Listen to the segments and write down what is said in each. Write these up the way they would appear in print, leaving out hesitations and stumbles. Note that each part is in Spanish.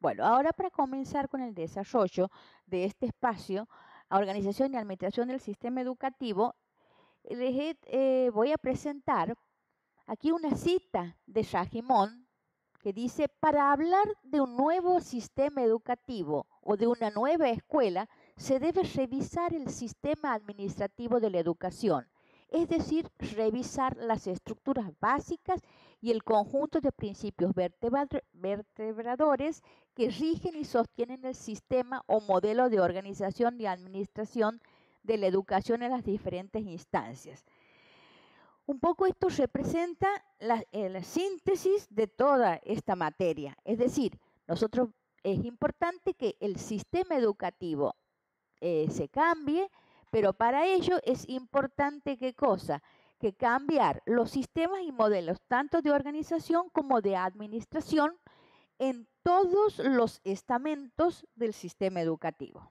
Bueno, ahora para comenzar con el desarrollo de este espacio, organización y administración del sistema educativo, voy a presentar aquí una cita de Shahimon que dice, para hablar de un nuevo sistema educativo o de una nueva escuela, se debe revisar el sistema administrativo de la educación, es decir, revisar las estructuras básicas y el conjunto de principios vertebradores que rigen y sostienen el sistema o modelo de organización y administración de la educación en las diferentes instancias. Un poco esto representa la síntesis de toda esta materia. Es decir, es importante que el sistema educativo se cambie, pero para ello es importante ¿qué cosa? Que cambiar los sistemas y modelos tanto de organización como de administración en todos los estamentos del sistema educativo.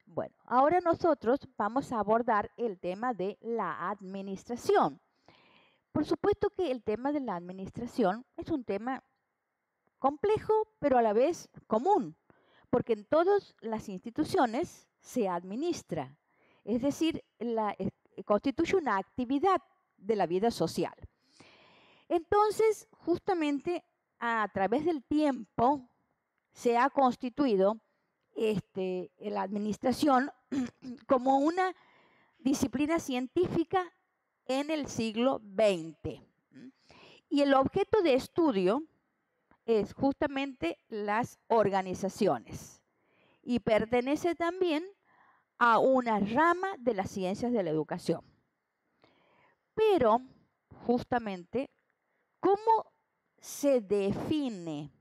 Bueno, ahora nosotros vamos a abordar el tema de la administración. Por supuesto que el tema de la administración es un tema complejo, pero a la vez común, porque en todas las instituciones se administra, es decir, constituye una actividad de la vida social. Entonces, justamente a través del tiempo se ha constituido la administración como una disciplina científica en el siglo XX. Y el objeto de estudio es justamente las organizaciones y pertenece también a una rama de las ciencias de la educación. Pero, justamente, ¿cómo se define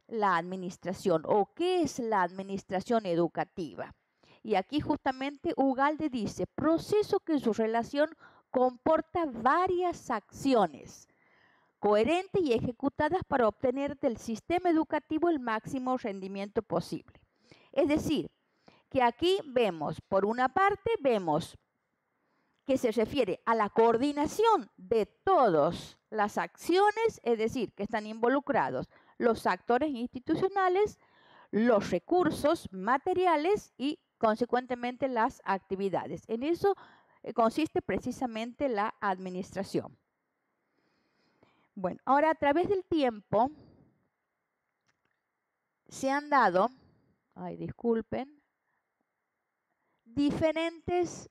la administración o qué es la administración educativa? Y aquí justamente Ugalde dice, proceso que en su relación comporta varias acciones coherentes y ejecutadas para obtener del sistema educativo el máximo rendimiento posible. Es decir, que aquí vemos, por una parte, vemos que se refiere a la coordinación de todas las acciones, es decir, que están involucrados los actores institucionales, los recursos materiales y, consecuentemente, las actividades. En eso consiste precisamente la administración. Bueno, ahora a través del tiempo se han dado, disculpen, diferentes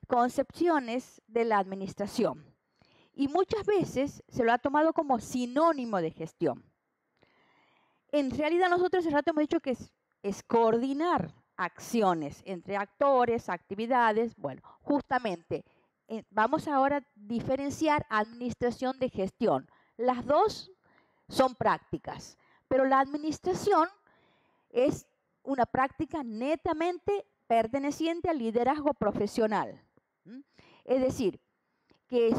concepciones de la administración y muchas veces se lo ha tomado como sinónimo de gestión. En realidad nosotros hace rato hemos dicho que es coordinar acciones entre actores, actividades. Bueno, justamente vamos ahora a diferenciar administración de gestión. Las dos son prácticas, pero la administración es una práctica netamente perteneciente al liderazgo profesional. Es decir, que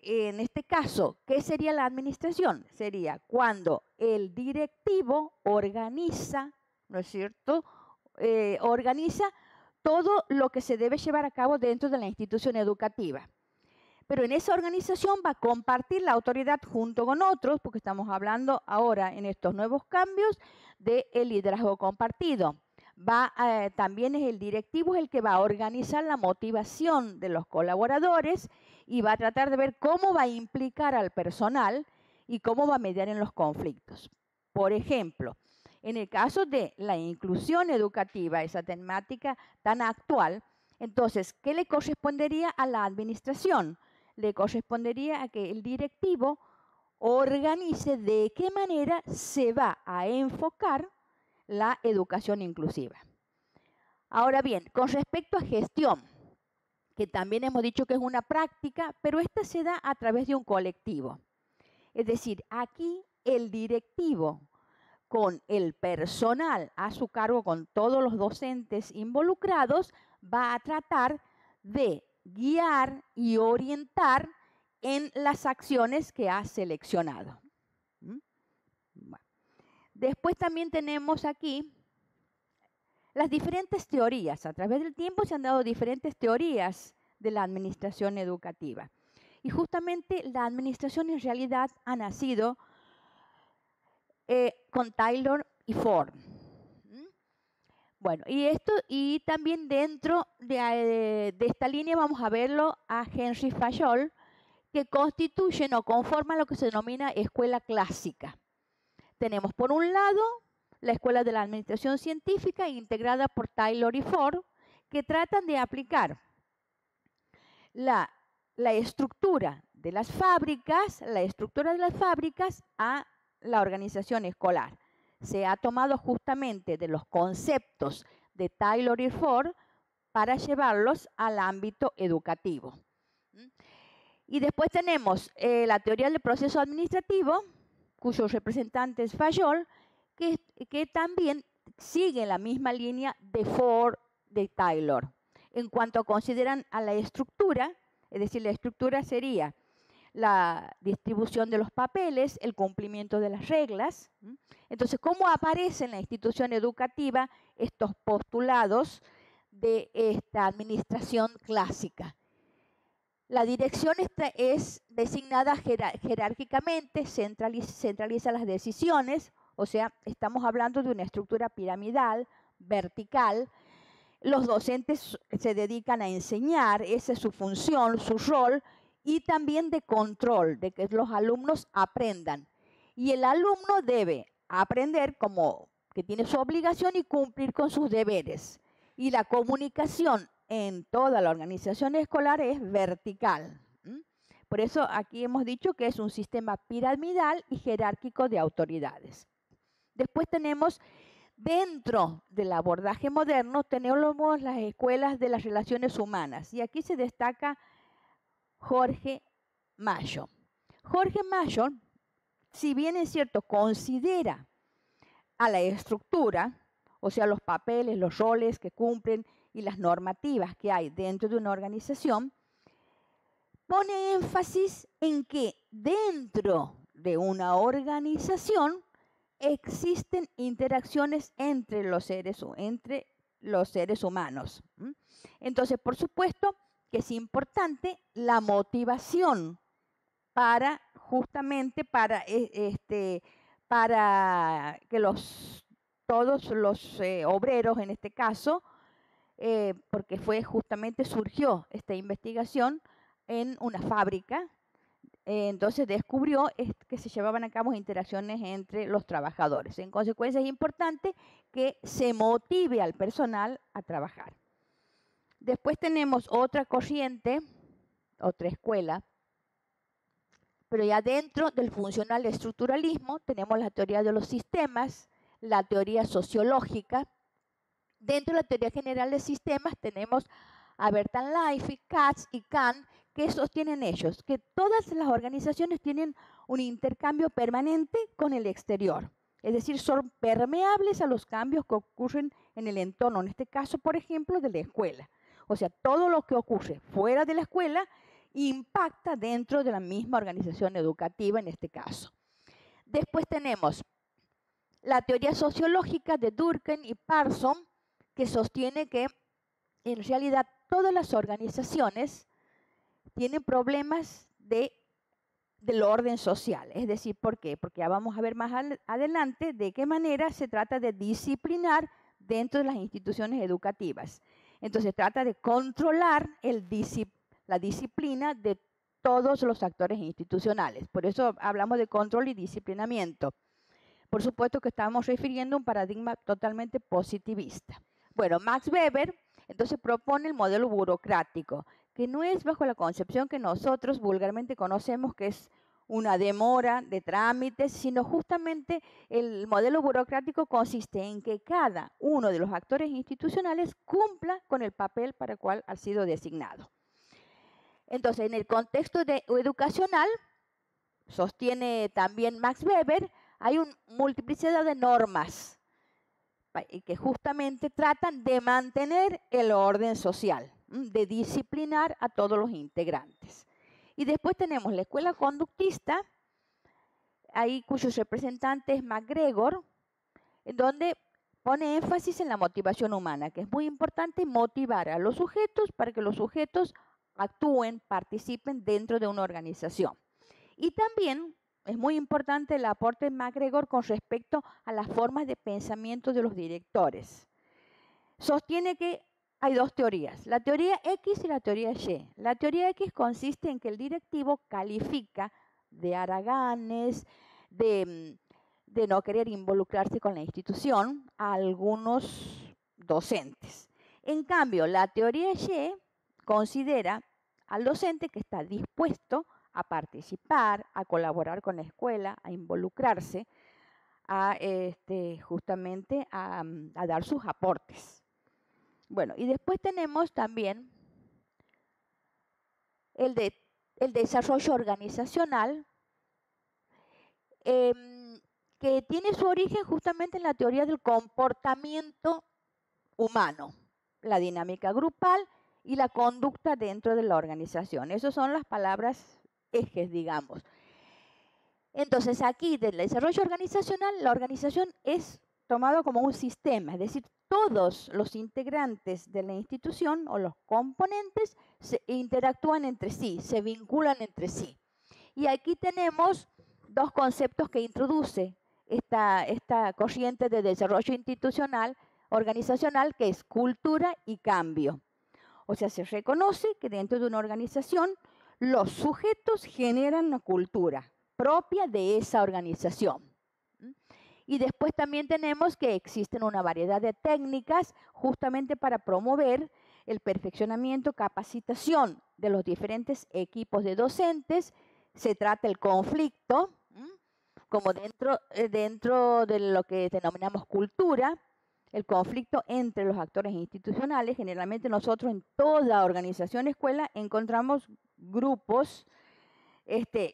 en este caso, ¿qué sería la administración? Sería cuando el directivo organiza, ¿no es cierto? Organiza todo lo que se debe llevar a cabo dentro de la institución educativa. Pero en esa organización va a compartir la autoridad junto con otros, porque estamos hablando ahora en estos nuevos cambios del liderazgo compartido. También es el directivo el que va a organizar la motivación de los colaboradores y va a tratar de ver cómo va a implicar al personal y cómo va a mediar en los conflictos. Por ejemplo, en el caso de la inclusión educativa, esa temática tan actual, entonces, ¿qué le correspondería a la administración? Le correspondería a que el directivo organice de qué manera se va a enfocar la educación inclusiva. Ahora bien, con respecto a gestión, que también hemos dicho que es una práctica, pero esta se da a través de un colectivo. Es decir, aquí el directivo con el personal a su cargo, con todos los docentes involucrados, va a tratar de guiar y orientar en las acciones que ha seleccionado. Bueno. Después también tenemos aquí las diferentes teorías. A través del tiempo se han dado diferentes teorías de la administración educativa. Y justamente la administración en realidad ha nacido con Taylor y Ford. Bueno, y también dentro de esta línea vamos a verlo a Henry Fayol, que constituyen o conforman lo que se denomina escuela clásica. Tenemos por un lado la escuela de la administración científica integrada por Taylor y Ford, que tratan de aplicar la estructura de las fábricas, a la organización escolar. Se ha tomado justamente de los conceptos de Taylor y Ford para llevarlos al ámbito educativo. Y después tenemos la teoría del proceso administrativo, cuyo representante es Fayol, que también sigue la misma línea de Ford, de Taylor. En cuanto consideran a la estructura, es decir, la estructura sería la distribución de los papeles, el cumplimiento de las reglas. Entonces, ¿cómo aparecen en la institución educativa estos postulados de esta administración clásica? La dirección es designada jerárquicamente, centraliza las decisiones, o sea, estamos hablando de una estructura piramidal, vertical. Los docentes se dedican a enseñar, esa es su función, su rol, y también de control, de que los alumnos aprendan. Y el alumno debe aprender como que tiene su obligación y cumplir con sus deberes. Y la comunicación en toda la organización escolar es vertical. Por eso aquí hemos dicho que es un sistema piramidal y jerárquico de autoridades. Después tenemos, dentro del abordaje moderno, tenemos las escuelas de las relaciones humanas. Y aquí se destaca Jorge Mayo. Jorge Mayo, si bien es cierto, considera a la estructura, o sea, los papeles, los roles que cumplen y las normativas que hay dentro de una organización, pone énfasis en que dentro de una organización existen interacciones entre los seres humanos. Entonces, por supuesto que es importante la motivación para justamente para que todos los obreros en este caso, porque surgió esta investigación en una fábrica, entonces descubrió que se llevaban a cabo interacciones entre los trabajadores. En consecuencia es importante que se motive al personal a trabajar. Después tenemos otra corriente, otra escuela, pero ya dentro del funcional estructuralismo tenemos la teoría de los sistemas, la teoría sociológica. Dentro de la teoría general de sistemas tenemos a Bertrand Leifi, Katz y Kahn, que sostienen ellos que todas las organizaciones tienen un intercambio permanente con el exterior. Es decir, son permeables a los cambios que ocurren en el entorno, en este caso, por ejemplo, de la escuela. O sea, todo lo que ocurre fuera de la escuela impacta dentro de la misma organización educativa en este caso. Después tenemos la teoría sociológica de Durkheim y Parson, que sostiene que en realidad todas las organizaciones tienen problemas del orden social. Es decir, ¿por qué? Porque ya vamos a ver más adelante de qué manera se trata de disciplinar dentro de las instituciones educativas. Entonces, trata de controlar la disciplina de todos los actores institucionales. Por eso hablamos de control y disciplinamiento. Por supuesto que estamos refiriendo a un paradigma totalmente positivista. Bueno, Max Weber entonces propone el modelo burocrático, que no es bajo la concepción que nosotros vulgarmente conocemos, que es una demora de trámites, sino justamente el modelo burocrático consiste en que cada uno de los actores institucionales cumpla con el papel para el cual ha sido designado. Entonces, en el contexto educacional, sostiene también Max Weber, hay una multiplicidad de normas que justamente tratan de mantener el orden social, de disciplinar a todos los integrantes. Y después tenemos la escuela conductista, ahí cuyo representante es MacGregor, en donde pone énfasis en la motivación humana, que es muy importante motivar a los sujetos para que los sujetos actúen, participen dentro de una organización. Y también es muy importante el aporte de MacGregor con respecto a las formas de pensamiento de los directores. Sostiene que hay dos teorías, la teoría X y la teoría Y. La teoría X consiste en que el directivo califica de haraganes, de no querer involucrarse con la institución a algunos docentes. En cambio, la teoría Y considera al docente que está dispuesto a participar, a colaborar con la escuela, a involucrarse, justamente a dar sus aportes. Bueno, y después tenemos también el desarrollo organizacional, que tiene su origen justamente en la teoría del comportamiento humano, la dinámica grupal y la conducta dentro de la organización. Esas son las palabras ejes, digamos. Entonces, aquí del desarrollo organizacional, la organización es tomado como un sistema, es decir, todos los integrantes de la institución o los componentes se interactúan entre sí, se vinculan entre sí. Y aquí tenemos dos conceptos que introduce esta corriente de desarrollo institucional, organizacional, que es cultura y cambio. O sea, se reconoce que dentro de una organización los sujetos generan una cultura propia de esa organización. Y después también tenemos que existen una variedad de técnicas justamente para promover el perfeccionamiento, capacitación de los diferentes equipos de docentes. Se trata el conflicto, como dentro de lo que denominamos cultura, el conflicto entre los actores institucionales. Generalmente nosotros en toda organización escuela encontramos grupos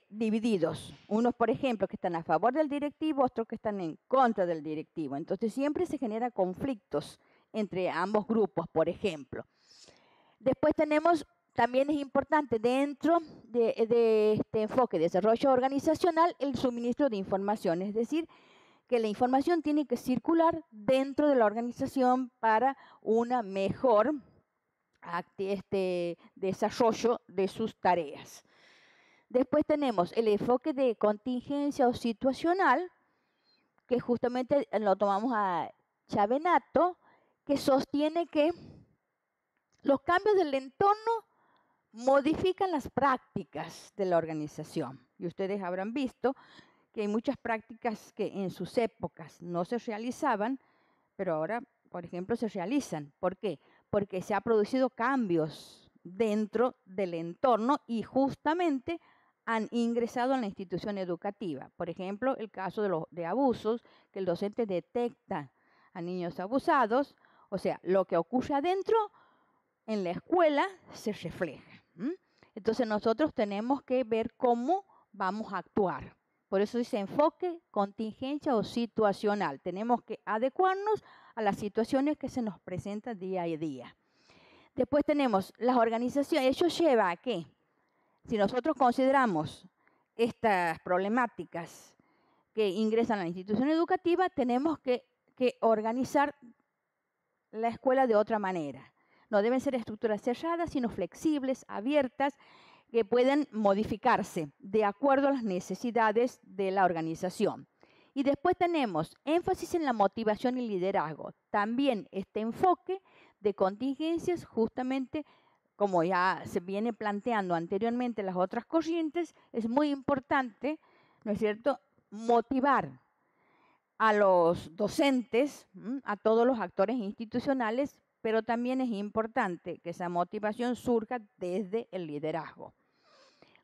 divididos. Unos, por ejemplo, que están a favor del directivo, otros que están en contra del directivo. Entonces siempre se generan conflictos entre ambos grupos, por ejemplo. Después tenemos, también es importante dentro de este enfoque de desarrollo organizacional, el suministro de información, es decir, que la información tiene que circular dentro de la organización para una mejor desarrollo de sus tareas. Después tenemos el enfoque de contingencia o situacional, que justamente lo tomamos a Chavenato, que sostiene que los cambios del entorno modifican las prácticas de la organización. Y ustedes habrán visto que hay muchas prácticas que en sus épocas no se realizaban, pero ahora, por ejemplo, se realizan. ¿Por qué? Porque se han producido cambios dentro del entorno y justamente han ingresado en la institución educativa. Por ejemplo, el caso de abusos, que el docente detecta a niños abusados, o sea, lo que ocurre adentro en la escuela se refleja. Entonces nosotros tenemos que ver cómo vamos a actuar. Por eso dice enfoque, contingencia o situacional. Tenemos que adecuarnos a las situaciones que se nos presentan día a día. Después tenemos las organizaciones. Eso lleva a que, si nosotros consideramos estas problemáticas que ingresan a la institución educativa, tenemos que organizar la escuela de otra manera. No deben ser estructuras cerradas, sino flexibles, abiertas, que pueden modificarse de acuerdo a las necesidades de la organización. Y después tenemos énfasis en la motivación y liderazgo. También este enfoque de contingencias, justamente como ya se viene planteando anteriormente las otras corrientes, es muy importante, ¿no es cierto?, motivar a los docentes, a todos los actores institucionales, pero también es importante que esa motivación surja desde el liderazgo.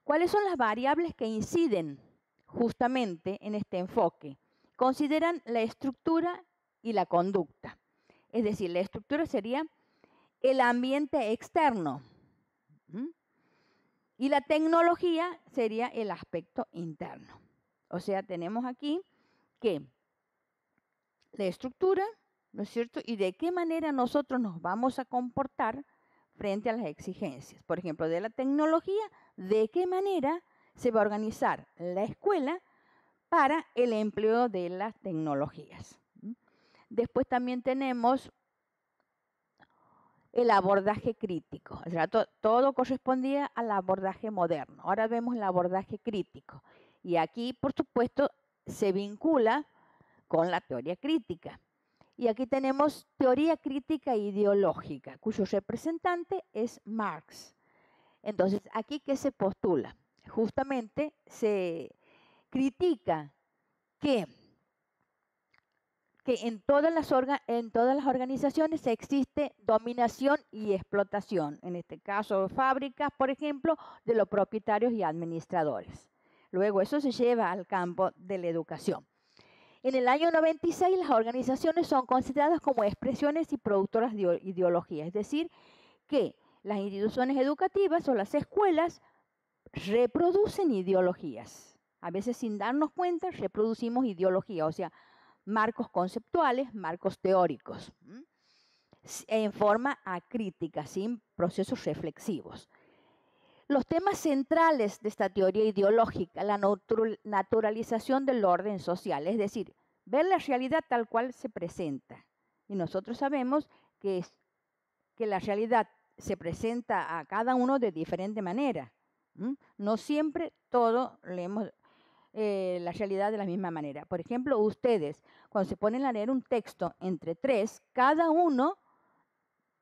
¿Cuáles son las variables que inciden justamente en este enfoque? Consideran la estructura y la conducta. Es decir, la estructura sería el ambiente externo. Y la tecnología sería el aspecto interno. O sea, tenemos aquí que la estructura, ¿no es cierto? Y de qué manera nosotros nos vamos a comportar frente a las exigencias. Por ejemplo, de la tecnología, de qué manera se va a organizar la escuela para el empleo de las tecnologías. Después también tenemos el abordaje crítico. O sea, todo correspondía al abordaje moderno. Ahora vemos el abordaje crítico. Y aquí, por supuesto, se vincula con la teoría crítica. Y aquí tenemos teoría crítica ideológica, cuyo representante es Marx. Entonces, ¿aquí qué se postula? Justamente se critica que en todas las organizaciones existe dominación y explotación, en este caso fábricas, por ejemplo, de los propietarios y administradores. Luego eso se lleva al campo de la educación. En el año 96 las organizaciones son consideradas como expresiones y productoras de ideología, es decir, que las instituciones educativas o las escuelas reproducen ideologías. A veces sin darnos cuenta reproducimos ideología, o sea, marcos conceptuales, marcos teóricos, en forma acrítica, sin procesos reflexivos. Los temas centrales de esta teoría ideológica, la naturalización del orden social, es decir, ver la realidad tal cual se presenta. Y nosotros sabemos que la realidad se presenta a cada uno de diferente manera. No siempre todo leemos la realidad de la misma manera. Por ejemplo, ustedes, cuando se ponen a leer un texto entre tres, cada uno,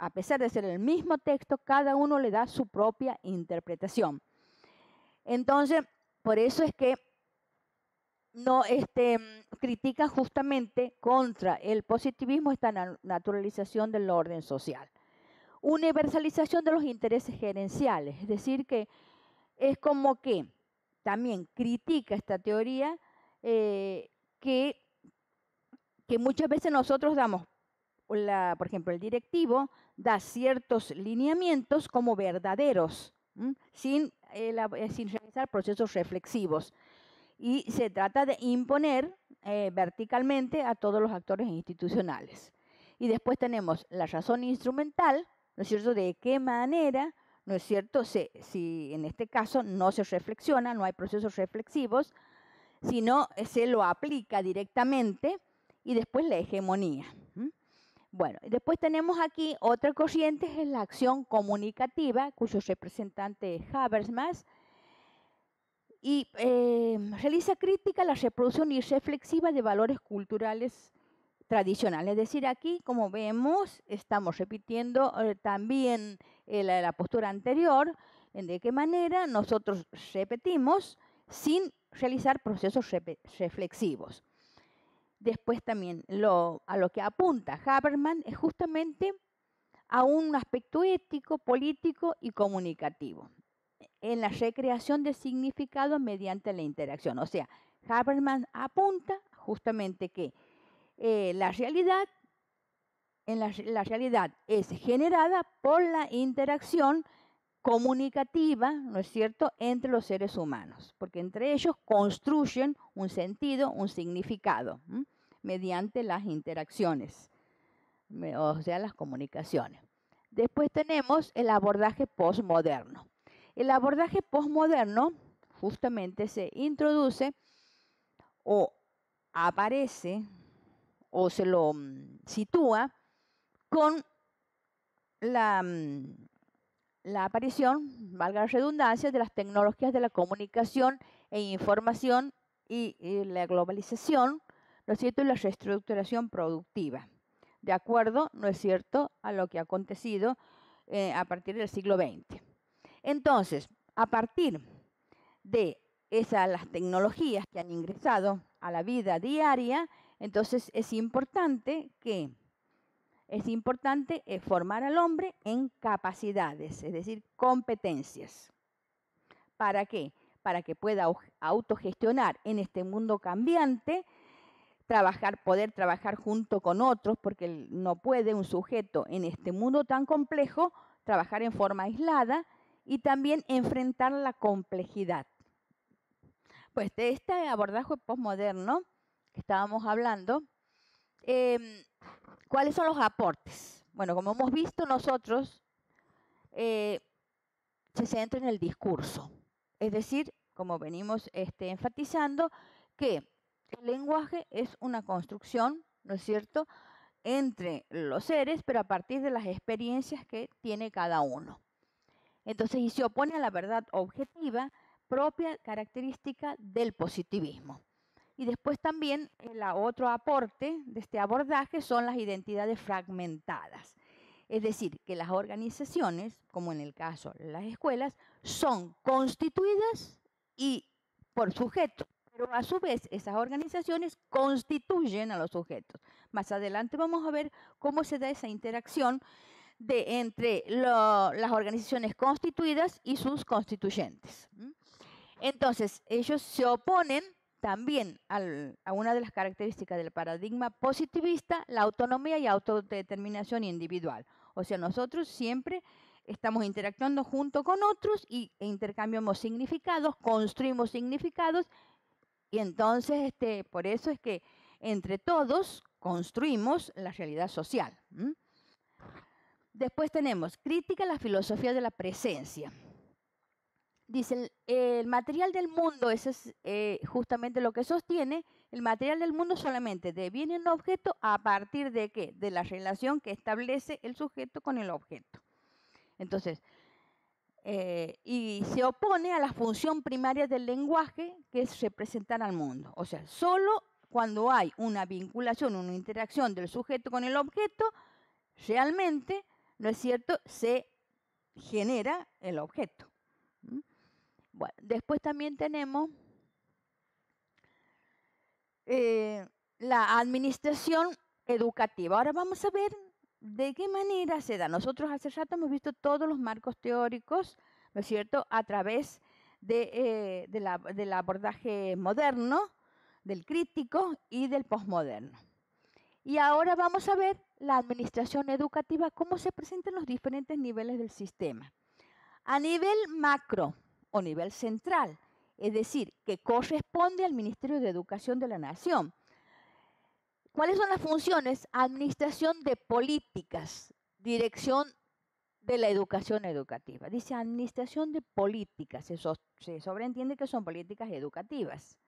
a pesar de ser el mismo texto, cada uno le da su propia interpretación. Entonces, por eso es que no critica justamente contra el positivismo esta naturalización del orden social. Universalización de los intereses gerenciales, es decir, que es como que también critica esta teoría que muchas veces nosotros damos, por ejemplo, el directivo da ciertos lineamientos como verdaderos, sin realizar procesos reflexivos. Y se trata de imponer verticalmente a todos los actores institucionales. Y después tenemos la razón instrumental, ¿no es cierto?, de qué manera, ¿no es cierto?, si en este caso no se reflexiona, no hay procesos reflexivos, sino se lo aplica directamente, y después la hegemonía. Bueno, después tenemos aquí otra corriente, es la acción comunicativa, cuyo representante es Habermas, y realiza crítica a la reproducción irreflexiva de valores culturales tradicionales. Es decir, aquí, como vemos, estamos repitiendo también la postura anterior, en de qué manera nosotros repetimos sin realizar procesos reflexivos. Después también a lo que apunta Habermas es justamente a un aspecto ético, político y comunicativo en la recreación de significado mediante la interacción. O sea, Habermas apunta justamente que la realidad es generada por la interacción comunicativa, ¿no es cierto?, entre los seres humanos, porque entre ellos construyen un sentido, un significado, mediante las interacciones, o sea, las comunicaciones. Después tenemos el abordaje postmoderno. El abordaje postmoderno justamente se introduce o aparece o se lo sitúa con la aparición, valga la redundancia, de las tecnologías de la comunicación e información y la globalización, ¿no es cierto?, y la reestructuración productiva, de acuerdo, ¿no es cierto?, a lo que ha acontecido a partir del siglo XX. Entonces, a partir de las tecnologías que han ingresado a la vida diaria, entonces es importante formar al hombre en capacidades, es decir, competencias. ¿Para qué? Para que pueda autogestionar en este mundo cambiante, poder trabajar junto con otros, porque no puede un sujeto en este mundo tan complejo trabajar en forma aislada y también enfrentar la complejidad. Pues de este abordaje postmoderno que estábamos hablando, ¿cuáles son los aportes? Bueno, como hemos visto nosotros, se centra en el discurso. Es decir, como venimos enfatizando, que el lenguaje es una construcción, ¿no es cierto?, entre los seres, pero a partir de las experiencias que tiene cada uno. Entonces, y se opone a la verdad objetiva, propia característica del positivismo. Y después también el otro aporte de este abordaje son las identidades fragmentadas. Es decir, que las organizaciones, como en el caso de las escuelas, son constituidas y por sujetos, pero a su vez esas organizaciones constituyen a los sujetos. Más adelante vamos a ver cómo se da esa interacción entre las organizaciones constituidas y sus constituyentes. Entonces, ellos se oponen también a una de las características del paradigma positivista, la autonomía y autodeterminación individual. O sea, nosotros siempre estamos interactuando junto con otros e intercambiamos significados, construimos significados, y entonces por eso es que entre todos construimos la realidad social. Después tenemos crítica a la filosofía de la presencia. Dice, el material del mundo, eso es justamente lo que sostiene, el material del mundo solamente deviene un objeto a partir de ¿qué? De la relación que establece el sujeto con el objeto. Entonces, y se opone a la función primaria del lenguaje, que es representar al mundo. O sea, solo cuando hay una vinculación, una interacción del sujeto con el objeto, realmente, ¿no es cierto?, se genera el objeto. Bueno, después también tenemos la administración educativa. Ahora vamos a ver de qué manera se da. Nosotros hace rato hemos visto todos los marcos teóricos, ¿no es cierto?, a través del abordaje moderno, del crítico y del posmoderno. Y ahora vamos a ver la administración educativa, cómo se presenta en los diferentes niveles del sistema. A nivel macro o nivel central, es decir, que corresponde al Ministerio de Educación de la Nación. ¿Cuáles son las funciones? Administración de políticas, dirección de la educación educativa. Dice administración de políticas, se sobreentiende que son políticas educativas,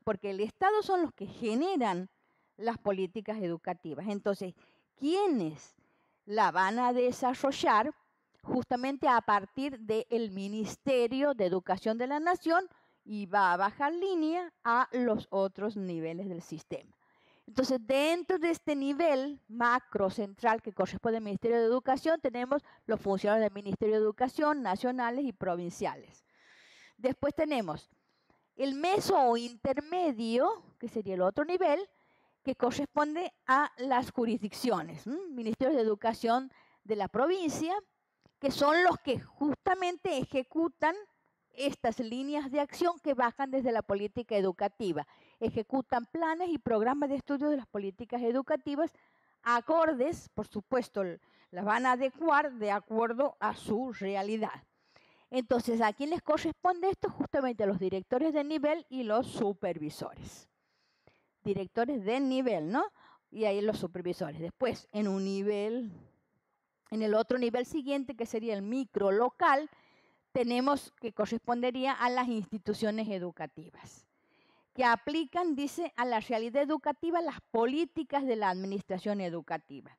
porque el Estado son los que generan las políticas educativas. Entonces, ¿quiénes la van a desarrollar? Justamente a partir del Ministerio de Educación de la Nación, y va a bajar línea a los otros niveles del sistema. Entonces, dentro de este nivel macro central que corresponde al Ministerio de Educación, tenemos los funcionarios del Ministerio de Educación nacionales y provinciales. Después tenemos el meso o intermedio, que sería el otro nivel, que corresponde a las jurisdicciones, Ministerios de Educación de la provincia, que son los que justamente ejecutan estas líneas de acción que bajan desde la política educativa. Ejecutan planes y programas de estudio de las políticas educativas acordes, por supuesto, las van a adecuar de acuerdo a su realidad. Entonces, ¿a quién les corresponde esto? Justamente a los directores de nivel y los supervisores. Directores de nivel, ¿no? Y ahí los supervisores. Después, en el otro nivel siguiente, que sería el micro local, tenemos que correspondería a las instituciones educativas, que aplican, dice, a la realidad educativa las políticas de la administración educativa.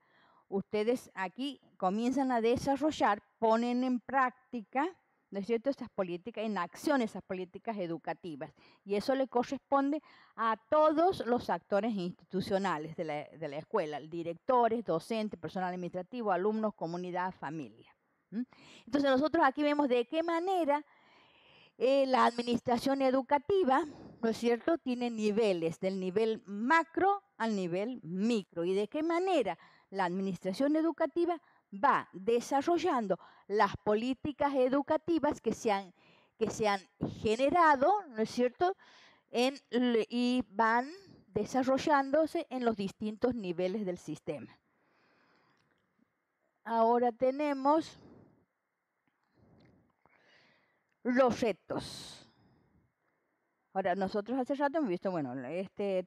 Ustedes aquí comienzan a desarrollar, ponen en práctica, ¿no es cierto?, esas políticas, en acción esas políticas educativas. Y eso le corresponde a todos los actores institucionales de la escuela, directores, docentes, personal administrativo, alumnos, comunidad, familia. Entonces nosotros aquí vemos de qué manera la administración educativa, ¿no es cierto?, tiene niveles, del nivel macro al nivel micro. Y de qué manera la administración educativa va desarrollando las políticas educativas que se han generado, ¿no es cierto?, y van desarrollándose en los distintos niveles del sistema. Ahora tenemos los retos. Ahora, nosotros hace rato hemos visto, bueno,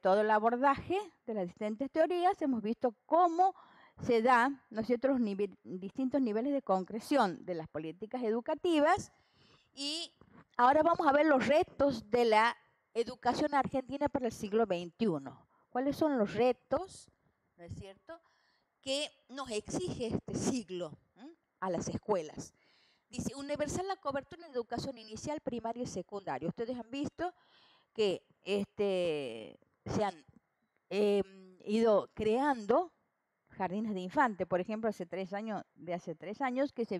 todo el abordaje de las diferentes teorías, hemos visto cómo se da, ¿no es cierto?, los distintos niveles de concreción de las políticas educativas, y ahora vamos a ver los retos de la educación argentina para el siglo XXI. ¿Cuáles son los retos ¿no es cierto?, que nos exige este siglo a las escuelas. Dice, universal la cobertura en educación inicial, primaria y secundaria. Ustedes han visto que se han ido creando jardines de infante, por ejemplo, hace 3 años que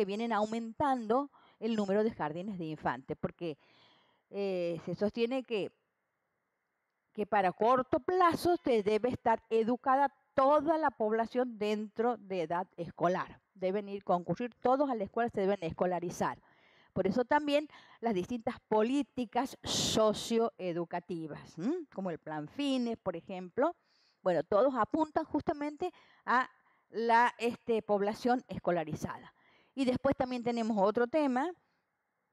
vienen aumentando el número de jardines de infante, porque se sostiene que para corto plazo se debe estar educada toda la población dentro de edad escolar. Deben concurrir todos a la escuela, se deben escolarizar. Por eso también las distintas políticas socioeducativas, como el Plan FINES, por ejemplo, bueno, todos apuntan justamente a la población escolarizada. Y después también tenemos otro tema,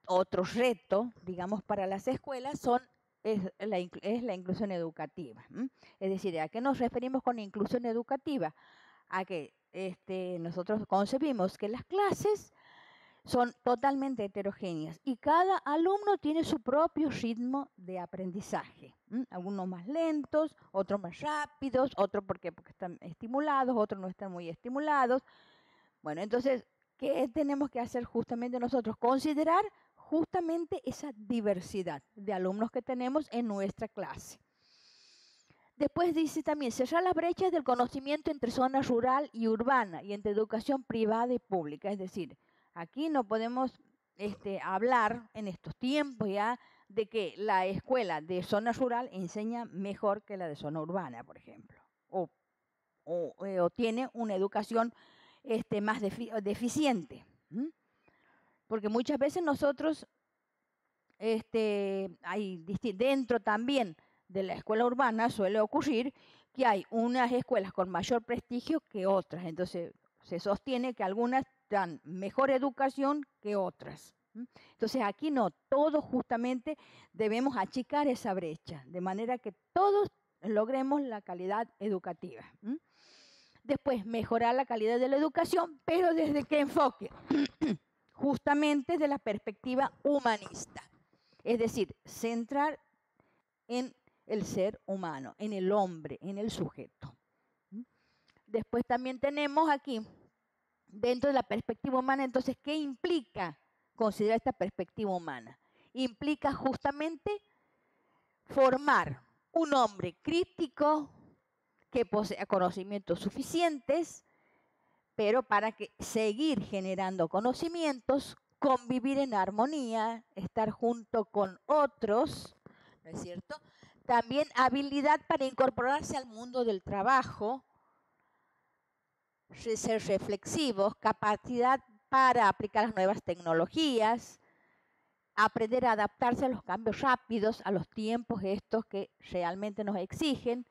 otro reto, digamos, para las escuelas es la inclusión educativa. Es decir, ¿a qué nos referimos con inclusión educativa? A que nosotros concebimos que las clases son totalmente heterogéneas y cada alumno tiene su propio ritmo de aprendizaje. Algunos más lentos, otros más rápidos, otros porque están estimulados, otros no están muy estimulados. Bueno, entonces, ¿qué tenemos que hacer justamente nosotros? Considerar justamente esa diversidad de alumnos que tenemos en nuestra clase. Después dice también, cerrar las brechas del conocimiento entre zona rural y urbana y entre educación privada y pública. Es decir, aquí no podemos hablar en estos tiempos ya de que la escuela de zona rural enseña mejor que la de zona urbana, por ejemplo, o tiene una educación más deficiente. Porque muchas veces nosotros, dentro también de la escuela urbana suele ocurrir que hay unas escuelas con mayor prestigio que otras. Entonces se sostiene que algunas dan mejor educación que otras. Entonces aquí no, todos justamente debemos achicar esa brecha, de manera que todos logremos la calidad educativa. Después, mejorar la calidad de la educación, pero ¿desde qué enfoque? Justamente de la perspectiva humanista. Es decir, centrar en el ser humano, en el hombre, en el sujeto. Después también tenemos aquí, dentro de la perspectiva humana, entonces, ¿qué implica considerar esta perspectiva humana? Implica justamente formar un hombre crítico que posea conocimientos suficientes, pero para seguir generando conocimientos, convivir en armonía, estar junto con otros, ¿no es cierto? También habilidad para incorporarse al mundo del trabajo, ser reflexivos, capacidad para aplicar las nuevas tecnologías, aprender a adaptarse a los cambios rápidos, a los tiempos estos que realmente nos exigen.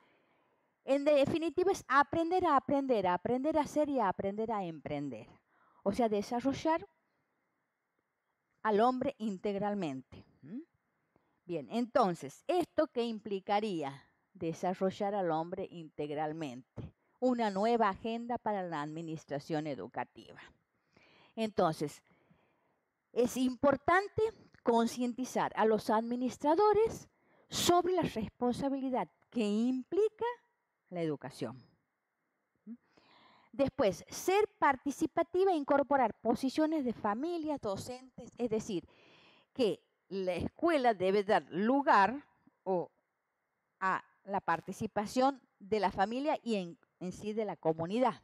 En definitiva es aprender a aprender, a aprender a hacer y a aprender a emprender. O sea, desarrollar al hombre integralmente. Bien, entonces, ¿esto qué implicaría? Desarrollar al hombre integralmente. Una nueva agenda para la administración educativa. Entonces, es importante concientizar a los administradores sobre la responsabilidad que implica la educación. Después, ser participativa e incorporar posiciones de familias, docentes, es decir, que la escuela debe dar lugar a la participación de la familia y en sí de la comunidad.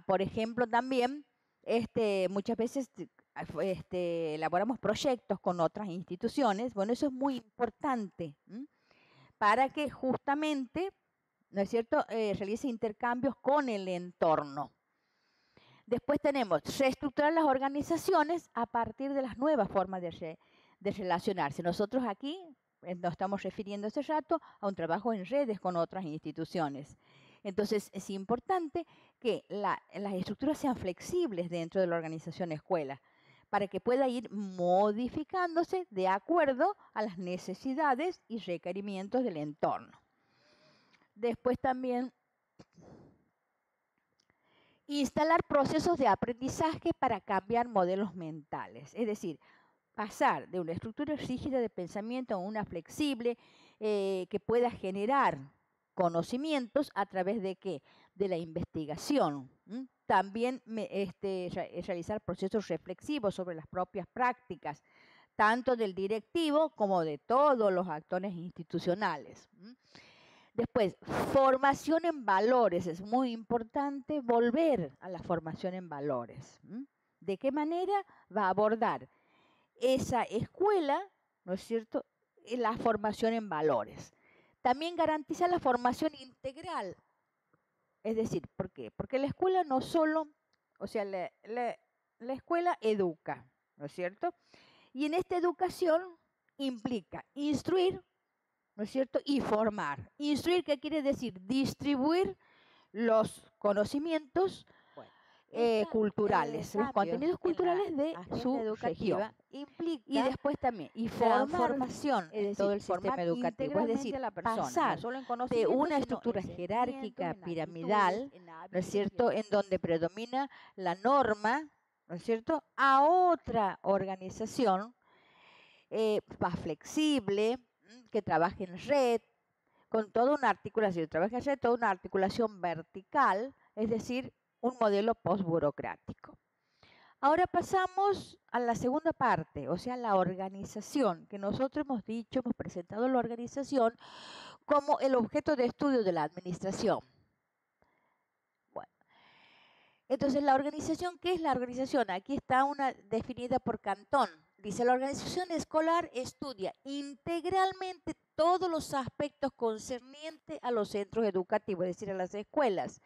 Por ejemplo, también muchas veces elaboramos proyectos con otras instituciones. Bueno, eso es muy importante para que justamente, ¿no es cierto?, realice intercambios con el entorno. Después tenemos reestructurar las organizaciones a partir de las nuevas formas de relacionarse. Nosotros aquí nos estamos refiriendo hace rato a un trabajo en redes con otras instituciones. Entonces, es importante que las estructuras sean flexibles dentro de la organización escuela para que pueda ir modificándose de acuerdo a las necesidades y requerimientos del entorno. Después también instalar procesos de aprendizaje para cambiar modelos mentales, es decir, pasar de una estructura rígida de pensamiento a una flexible que pueda generar conocimientos a través de ¿qué? De la investigación. También realizar procesos reflexivos sobre las propias prácticas, tanto del directivo como de todos los actores institucionales. Después, formación en valores. Es muy importante volver a la formación en valores. ¿De qué manera va a abordar esa escuela, no es cierto?, la formación en valores? También garantiza la formación integral. Es decir, ¿por qué? Porque la escuela no solo, o sea, la escuela educa, ¿no es cierto? Y en esta educación implica instruir, ¿no es cierto?, y formar. Instruir, ¿qué quiere decir? Distribuir los conocimientos culturales, los contenidos culturales de su región. Y después también, y transformación en todo el sistema educativo, es decir, pasar de una estructura jerárquica piramidal, ¿no es cierto?, en donde predomina la norma, ¿no es cierto?, a otra organización más flexible, que trabaje en red, con toda una articulación, trabaja en red, toda una articulación vertical, es decir, un modelo postburocrático. Ahora pasamos a la segunda parte, o sea, la organización, que nosotros hemos dicho, hemos presentado la organización como el objeto de estudio de la administración. Bueno, entonces la organización, ¿qué es la organización? Aquí está una definida por Cantón. Dice, la organización escolar estudia integralmente todos los aspectos concernientes a los centros educativos, es decir, a las escuelas,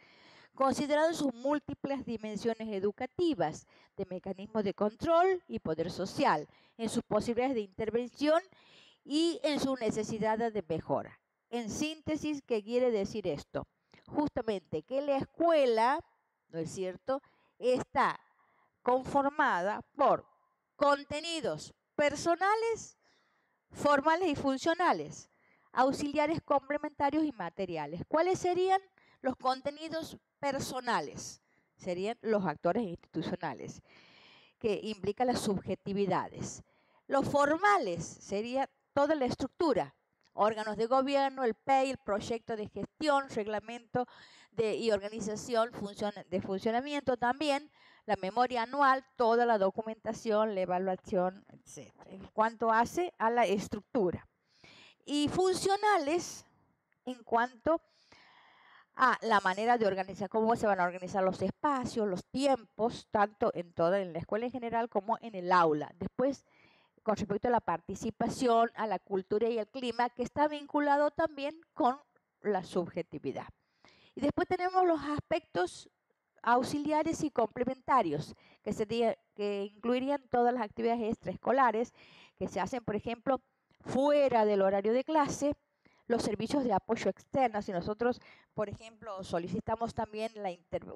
considerando sus múltiples dimensiones educativas, de mecanismos de control y poder social, en sus posibilidades de intervención y en sus necesidades de mejora. En síntesis, ¿qué quiere decir esto? Justamente que la escuela, ¿no es cierto?, está conformada por contenidos personales, formales y funcionales, auxiliares, complementarios y materiales. ¿Cuáles serían los contenidos personales? Serían los actores institucionales, que implican las subjetividades. Los formales sería toda la estructura, órganos de gobierno, el PEI, el proyecto de gestión, reglamento y organización de funcionamiento también, la memoria anual, toda la documentación, la evaluación, etc. En cuanto hace a la estructura. Y funcionales en cuanto a la manera de organizar, cómo se van a organizar los espacios, los tiempos, tanto en la escuela en general como en el aula. Después, con respecto a la participación, a la cultura y el clima, que está vinculado también con la subjetividad. Y después tenemos los aspectos auxiliares y complementarios, que incluirían todas las actividades extraescolares que se hacen, por ejemplo, fuera del horario de clase, los servicios de apoyo externos. Si nosotros, por ejemplo, solicitamos también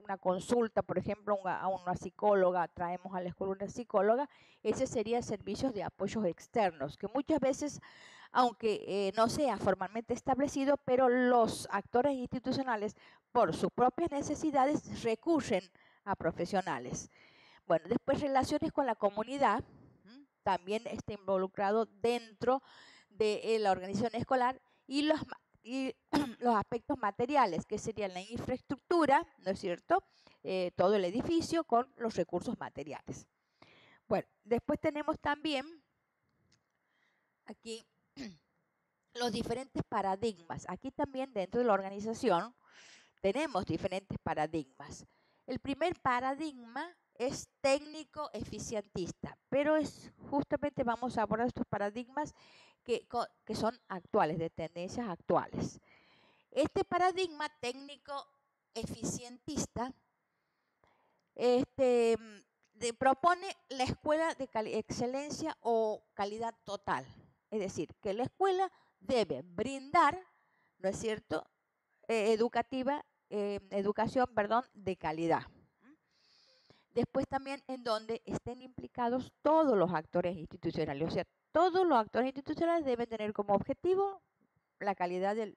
una consulta, por ejemplo, a una psicóloga, traemos a la escuela una psicóloga, ese sería servicios de apoyos externos, que muchas veces, aunque no sea formalmente establecido, pero los actores institucionales, por sus propias necesidades, recurren a profesionales. Bueno, después relaciones con la comunidad, también está involucrado dentro de la organización escolar, y los aspectos materiales, que serían la infraestructura, ¿no es cierto?, todo el edificio con los recursos materiales. Bueno, después tenemos también aquí los diferentes paradigmas. Aquí también dentro de la organización tenemos diferentes paradigmas. El primer paradigma es técnico-eficientista, pero justamente vamos a abordar estos paradigmas que son actuales, de tendencias actuales. Este paradigma técnico-eficientista propone la escuela de excelencia o calidad total. Es decir, que la escuela debe brindar, ¿no es cierto?, educación de calidad. Después también en donde estén implicados todos los actores institucionales. O sea, todos los actores institucionales deben tener como objetivo la calidad de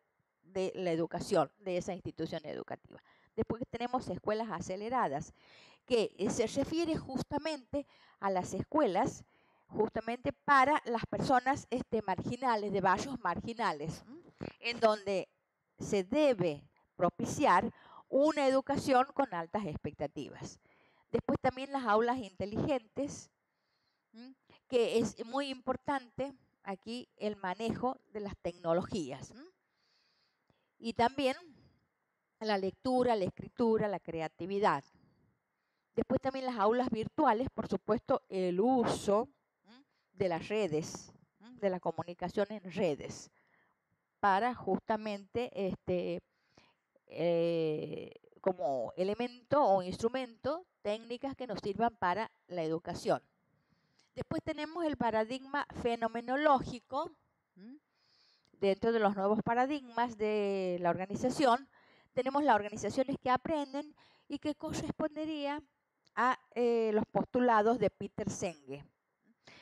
la educación de esa institución educativa. Después tenemos escuelas aceleradas, que se refiere justamente a las escuelas justamente para las personas marginales, de barrios marginales, en donde se debe propiciar una educación con altas expectativas. Después también las aulas inteligentes, que es muy importante aquí el manejo de las tecnologías. Y también la lectura, la escritura, la creatividad. Después también las aulas virtuales, por supuesto, el uso de las redes, de la comunicación en redes, para justamente como elemento o instrumento, técnicas que nos sirvan para la educación. Después tenemos el paradigma fenomenológico. Dentro de los nuevos paradigmas de la organización, tenemos las organizaciones que aprenden y que correspondería a los postulados de Peter Senge,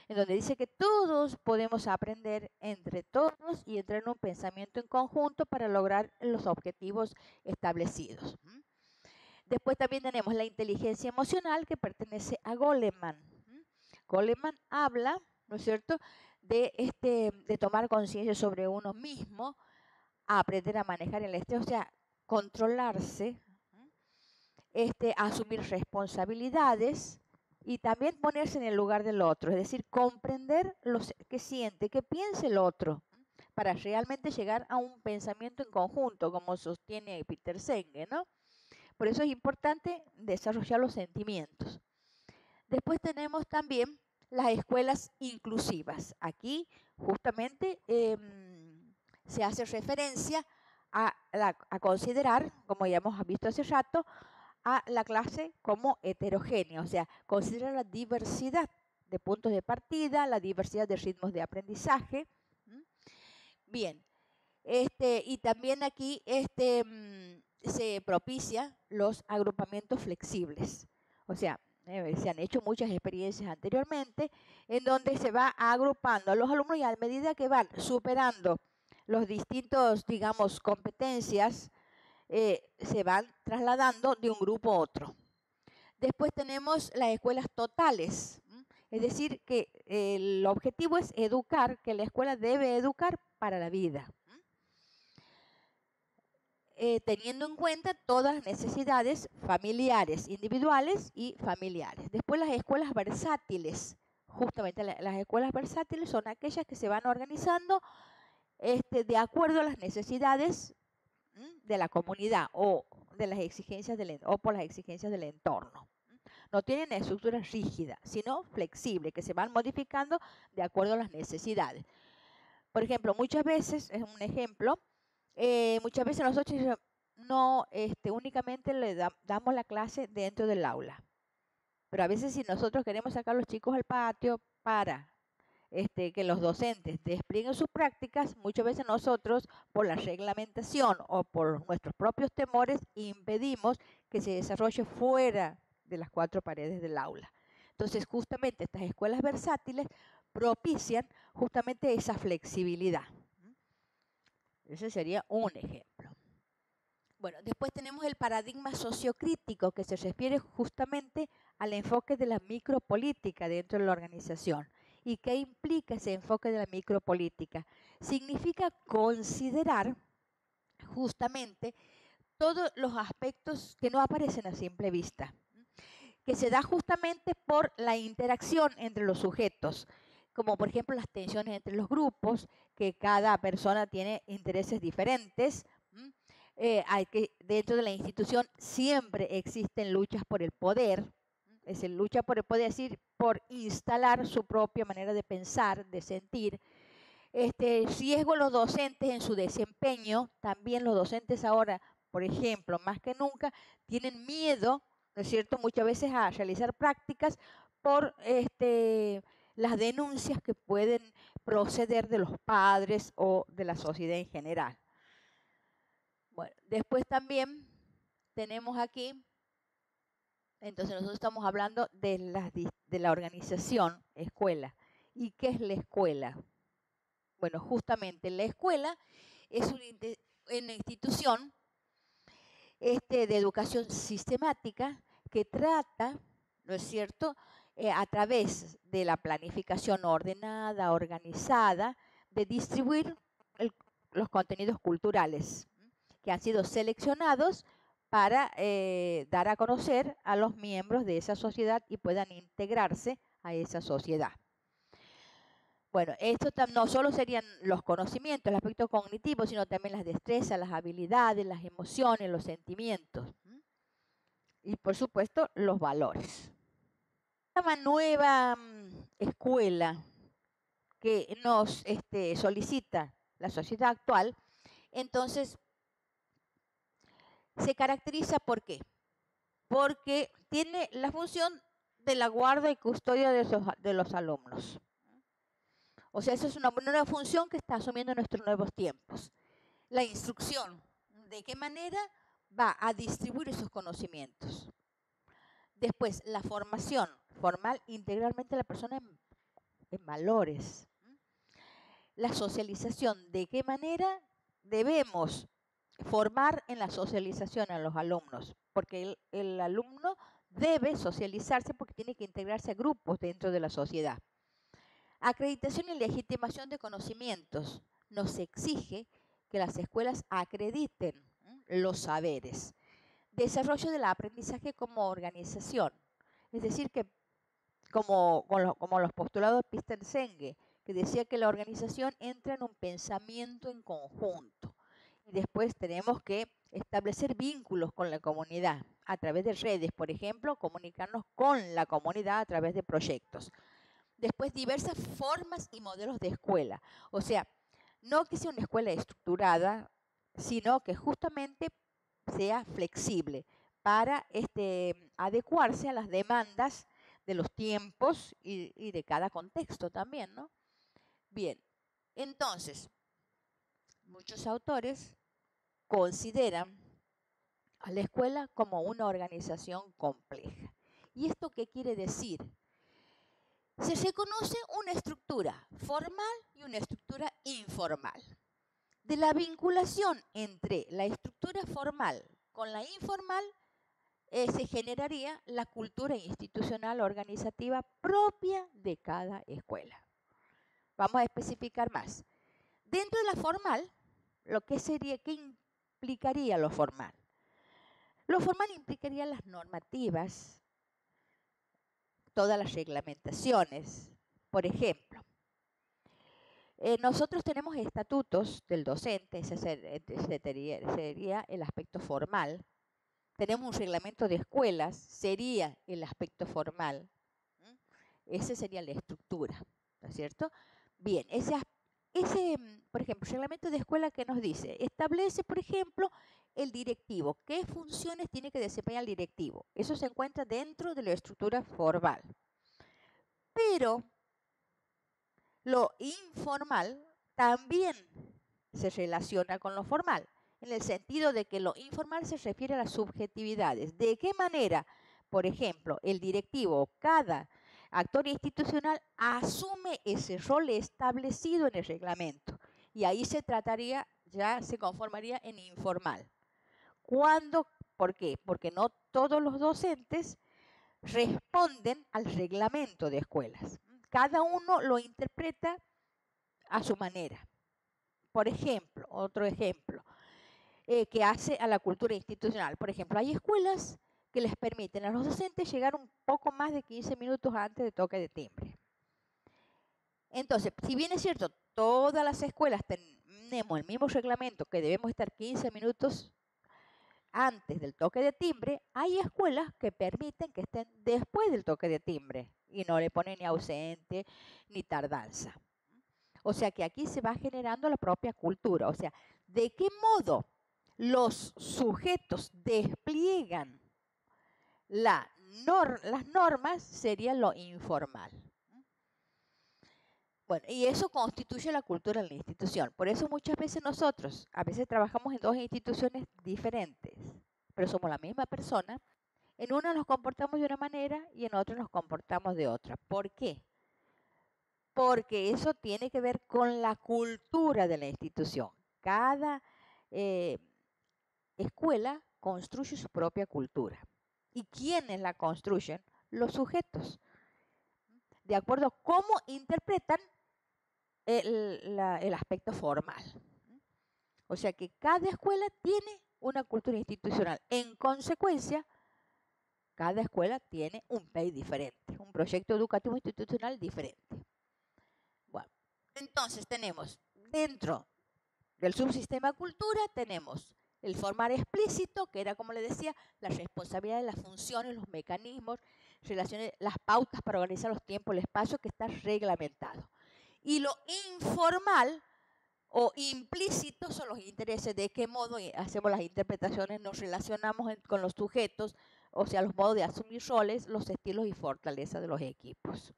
en donde dice que todos podemos aprender entre todos y entrar en un pensamiento en conjunto para lograr los objetivos establecidos. Después también tenemos la inteligencia emocional, que pertenece a Goleman. Goleman habla, ¿no es cierto?, de tomar conciencia sobre uno mismo, a aprender a manejar el estrés, o sea, controlarse, asumir responsabilidades y también ponerse en el lugar del otro, es decir, comprender lo que siente, que piense el otro, para realmente llegar a un pensamiento en conjunto, como sostiene Peter Senge, ¿no? Por eso es importante desarrollar los sentimientos. Después tenemos también las escuelas inclusivas. Aquí justamente se hace referencia a considerar, como ya hemos visto hace rato, a la clase como heterogénea, o sea, considerar la diversidad de puntos de partida, la diversidad de ritmos de aprendizaje. Bien, y también aquí se propicia los agrupamientos flexibles, o sea, se han hecho muchas experiencias anteriormente en donde se va agrupando a los alumnos y a medida que van superando los distintos, digamos, competencias, se van trasladando de un grupo a otro. Después tenemos las escuelas totales, es decir, que el objetivo es educar, que la escuela debe educar para la vida, teniendo en cuenta todas las necesidades familiares, individuales y familiares. Después las escuelas versátiles, justamente las escuelas versátiles son aquellas que se van organizando de acuerdo a las necesidades de la comunidad o de las exigencias o por las exigencias del entorno. No tienen estructura rígida, sino flexible, que se van modificando de acuerdo a las necesidades. Por ejemplo, muchas veces, es un ejemplo, muchas veces nosotros no únicamente le damos la clase dentro del aula, pero a veces si nosotros queremos sacar a los chicos al patio para que los docentes desplieguen sus prácticas, muchas veces nosotros, por la reglamentación o por nuestros propios temores, impedimos que se desarrolle fuera de las cuatro paredes del aula. Entonces, justamente estas escuelas versátiles propician justamente esa flexibilidad. Ese sería un ejemplo. Bueno, después tenemos el paradigma sociocrítico, que se refiere justamente al enfoque de la micropolítica dentro de la organización. ¿Y qué implica ese enfoque de la micropolítica? Significa considerar justamente todos los aspectos que no aparecen a simple vista, que se da justamente por la interacción entre los sujetos, como por ejemplo las tensiones entre los grupos, que cada persona tiene intereses diferentes. Hay que dentro de la institución siempre existen luchas por el poder, es decir, lucha por el poder, es decir, por instalar su propia manera de pensar, de sentir. Riesgo los docentes en su desempeño, también los docentes ahora, por ejemplo, más que nunca, tienen miedo, ¿no es cierto?, muchas veces a realizar prácticas por las denuncias que pueden proceder de los padres o de la sociedad en general. Bueno, después también tenemos aquí, entonces nosotros estamos hablando de la organización escuela. ¿Y qué es la escuela? Bueno, justamente la escuela es una institución de educación sistemática que trata, ¿no es cierto?, a través de la planificación ordenada, organizada, de distribuir los contenidos culturales que han sido seleccionados para dar a conocer a los miembros de esa sociedad y puedan integrarse a esa sociedad. Bueno, esto no solo serían los conocimientos, el aspecto cognitivo, sino también las destrezas, las habilidades, las emociones, los sentimientos. Y por supuesto, los valores. Una nueva escuela que nos solicita la sociedad actual, entonces se caracteriza ¿por qué? Porque tiene la función de la guarda y custodia de los alumnos. O sea, eso es una nueva función que está asumiendo en nuestros nuevos tiempos. La instrucción, ¿de qué manera va a distribuir esos conocimientos? Después, la formación, formar integralmente a la persona en valores. La socialización, ¿de qué manera debemos formar en la socialización a los alumnos? Porque el alumno debe socializarse porque tiene que integrarse a grupos dentro de la sociedad. Acreditación y legitimación de conocimientos. Nos exige que las escuelas acrediten los saberes. Desarrollo del aprendizaje como organización. Es decir, que como los postulados de Pistensenge, que decía que la organización entra en un pensamiento en conjunto. Y después tenemos que establecer vínculos con la comunidad a través de redes, por ejemplo, comunicarnos con la comunidad a través de proyectos. Después, diversas formas y modelos de escuela. O sea, no que sea una escuela estructurada, sino que justamente sea flexible para adecuarse a las demandas de los tiempos y de cada contexto también, ¿no? Bien, entonces, muchos autores consideran a la escuela como una organización compleja. ¿Y esto qué quiere decir? Se reconoce una estructura formal y una estructura informal. De la vinculación entre la estructura formal con la informal se generaría la cultura institucional organizativa propia de cada escuela. Vamos a especificar más. Dentro de la formal, ¿qué implicaría lo formal? Lo formal implicaría las normativas, todas las reglamentaciones. Por ejemplo, nosotros tenemos estatutos del docente, ese sería el aspecto formal. Tenemos un reglamento de escuelas, sería el aspecto formal. Esa sería la estructura, ¿no es cierto? Bien, por ejemplo, reglamento de escuela que nos dice, establece, por ejemplo, el directivo. ¿Qué funciones tiene que desempeñar el directivo? Eso se encuentra dentro de la estructura formal. Pero lo informal también se relaciona con lo formal, en el sentido de que lo informal se refiere a las subjetividades. ¿De qué manera, por ejemplo, el directivo o cada actor institucional asume ese rol establecido en el reglamento? Y ahí se conformaría en informal. ¿Cuándo? ¿Por qué? Porque no todos los docentes responden al reglamento de escuelas. Cada uno lo interpreta a su manera. Por ejemplo, otro ejemplo que hace a la cultura institucional. Por ejemplo, hay escuelas que les permiten a los docentes llegar un poco más de 15 minutos antes del toque de timbre. Entonces, si bien es cierto, todas las escuelas tenemos el mismo reglamento que debemos estar 15 minutos antes del toque de timbre, hay escuelas que permiten que estén después del toque de timbre y no le ponen ni ausente ni tardanza. O sea que aquí se va generando la propia cultura. O sea, ¿de qué modo los sujetos despliegan las normas? Sería lo informal. Bueno, y eso constituye la cultura de la institución. Por eso muchas veces nosotros, a veces trabajamos en dos instituciones diferentes, pero somos la misma persona. En una nos comportamos de una manera y en otra nos comportamos de otra. ¿Por qué? Porque eso tiene que ver con la cultura de la institución. Cada escuela construye su propia cultura. ¿Y quiénes la construyen? Los sujetos. De acuerdo a cómo interpretan el aspecto formal. O sea que cada escuela tiene una cultura institucional. En consecuencia, cada escuela tiene un PEI diferente, un proyecto educativo institucional diferente. Bueno, entonces tenemos dentro del subsistema cultura, tenemos el formar explícito, que era, como le decía, la responsabilidad de las funciones, los mecanismos, relaciones, las pautas para organizar los tiempos, el espacio, que está reglamentado. Y lo informal o implícito son los intereses, de qué modo hacemos las interpretaciones, nos relacionamos con los sujetos, o sea, los modos de asumir roles, los estilos y fortalezas de los equipos.